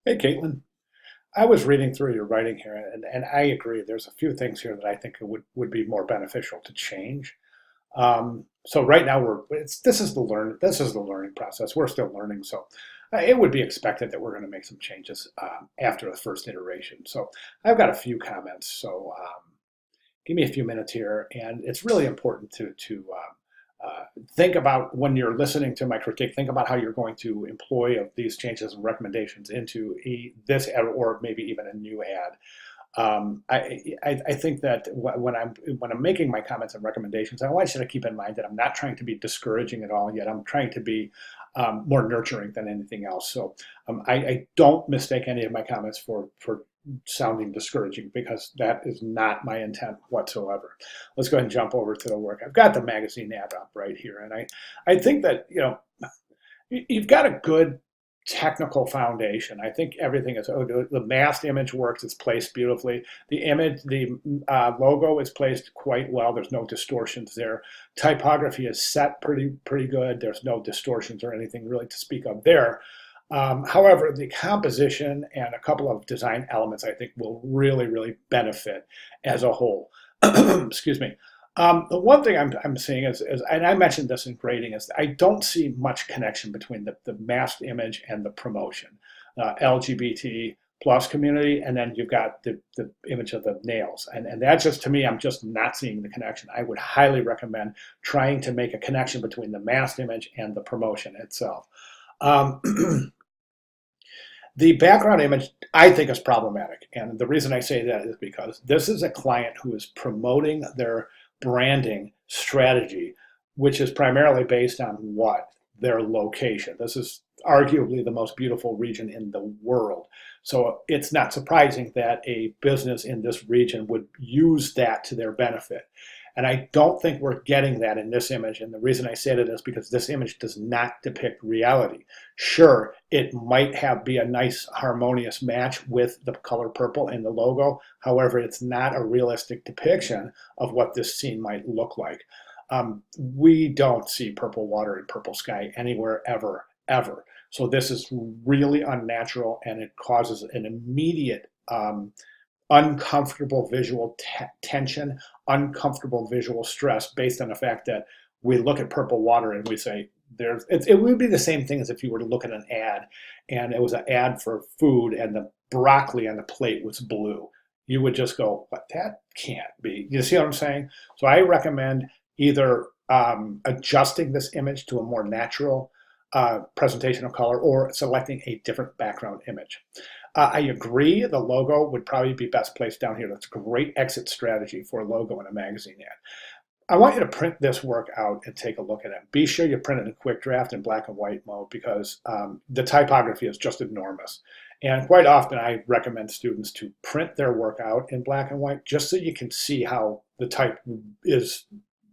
Hey, Caitlyn. I was reading through your writing here, and I agree. There's a few things here that I think would be more beneficial to change. So right now this is the learning process. We're still learning, so it would be expected that we're going to make some changes after the first iteration. So I've got a few comments. So give me a few minutes here, and it's really important to think about when you're listening to my critique. Think about how you're going to employ of these changes and recommendations into this ad, or maybe even a new ad. I think that when I'm making my comments and recommendations, I want you to keep in mind that I'm not trying to be discouraging at all. Yet I'm trying to be more nurturing than anything else. So I don't mistake any of my comments for sounding discouraging, because that is not my intent whatsoever. Let's go ahead and jump over to the work. I've got the magazine ad up right here, and I think that you've got a good technical foundation. I think everything is, the masked image works. It's placed beautifully. The logo is placed quite well. There's no distortions there. Typography is set pretty good. There's no distortions or anything really to speak of there. However, the composition and a couple of design elements I think will really benefit as a whole. Excuse me. The one thing I'm seeing is, and I mentioned this in grading, is I don't see much connection between the masked image and the promotion. LGBT plus community, and then you've got the image of the nails. And that just, to me, I'm just not seeing the connection. I would highly recommend trying to make a connection between the masked image and the promotion itself. Um, The background image, I think, is problematic. And the reason I say that is because this is a client who is promoting their branding strategy, which is primarily based on what? Their location. This is arguably the most beautiful region in the world. So it's not surprising that a business in this region would use that to their benefit. And I don't think we're getting that in this image. And the reason I say that is because this image does not depict reality. Sure, it might be a nice harmonious match with the color purple in the logo. However, it's not a realistic depiction of what this scene might look like. We don't see purple water and purple sky anywhere ever. So this is really unnatural, and it causes an immediate uncomfortable visual tension, uncomfortable visual stress, based on the fact that we look at purple water and we say, it would be the same thing as if you were to look at an ad and it was an ad for food and the broccoli on the plate was blue. You would just go, "What? That can't be." You see what I'm saying? So I recommend either adjusting this image to a more natural presentation of color, or selecting a different background image. I agree the logo would probably be best placed down here. That's a great exit strategy for a logo in a magazine ad. I want you to print this work out and take a look at it. Be sure you print it in quick draft in black and white mode, because the typography is just enormous. And quite often I recommend students to print their work out in black and white, just so you can see how the type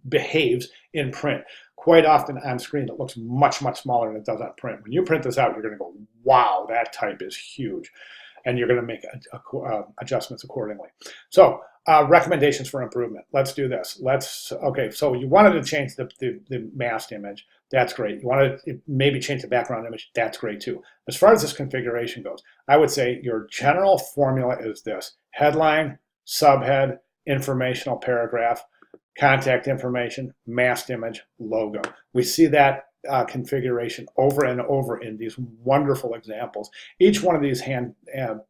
behaves in print. Quite often on screen it looks much smaller than it does on print. When you print this out, you're going to go, wow, that type is huge. And you're going to make adjustments accordingly. So recommendations for improvement. Let's do this. Okay, so you wanted to change the masked image. That's great. You wanted to maybe change the background image. That's great too. As far as this configuration goes, I would say your general formula is this: headline, subhead, informational paragraph, contact information, masked image, logo. We see that configuration over and over in these wonderful examples. Each one of these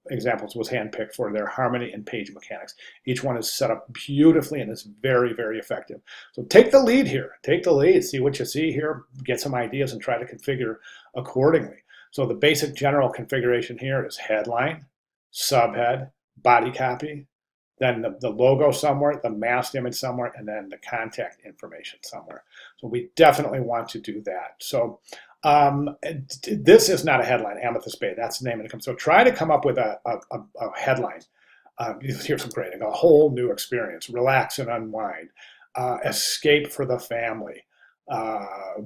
examples was handpicked for their harmony and page mechanics. Each one is set up beautifully and is very effective. So take the lead here. Take the lead. See what you see here. Get some ideas and try to configure accordingly. So the basic general configuration here is headline, subhead, body copy, then the logo somewhere, the masked image somewhere, and then the contact information somewhere. So we definitely want to do that. So this is not a headline, Amethyst Bay, that's the name of the company. So try to come up with a headline. Here's some grading: a whole new experience, relax and unwind, escape for the family,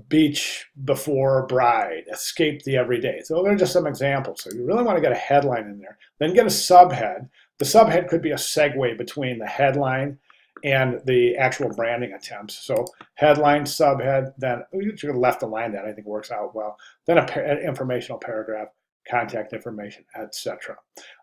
beach before bride, escape the everyday. So they're just some examples. So you really want to get a headline in there. Then get a subhead. The subhead could be a segue between the headline and the actual branding attempts. So headline, subhead, then you could left align that. I think works out well. Then an informational paragraph, contact information, etc.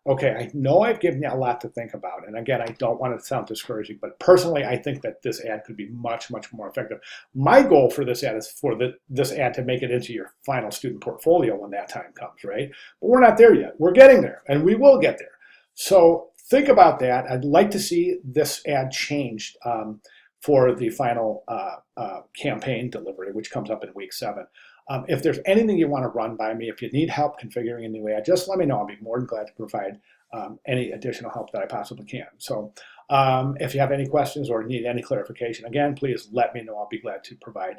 Okay, I know I've given you a lot to think about, and again, I don't want to sound discouraging, but personally, I think that this ad could be much, much more effective. My goal for this ad is for this ad to make it into your final student portfolio when that time comes, right? But we're not there yet. We're getting there, and we will get there. So think about that. I'd like to see this ad changed for the final campaign delivery, which comes up in week 7. If there's anything you want to run by me, if you need help configuring a new ad, just let me know. I'll be more than glad to provide any additional help that I possibly can. So if you have any questions or need any clarification, again, please let me know. I'll be glad to provide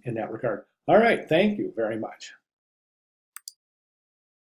in that regard. All right, thank you very much.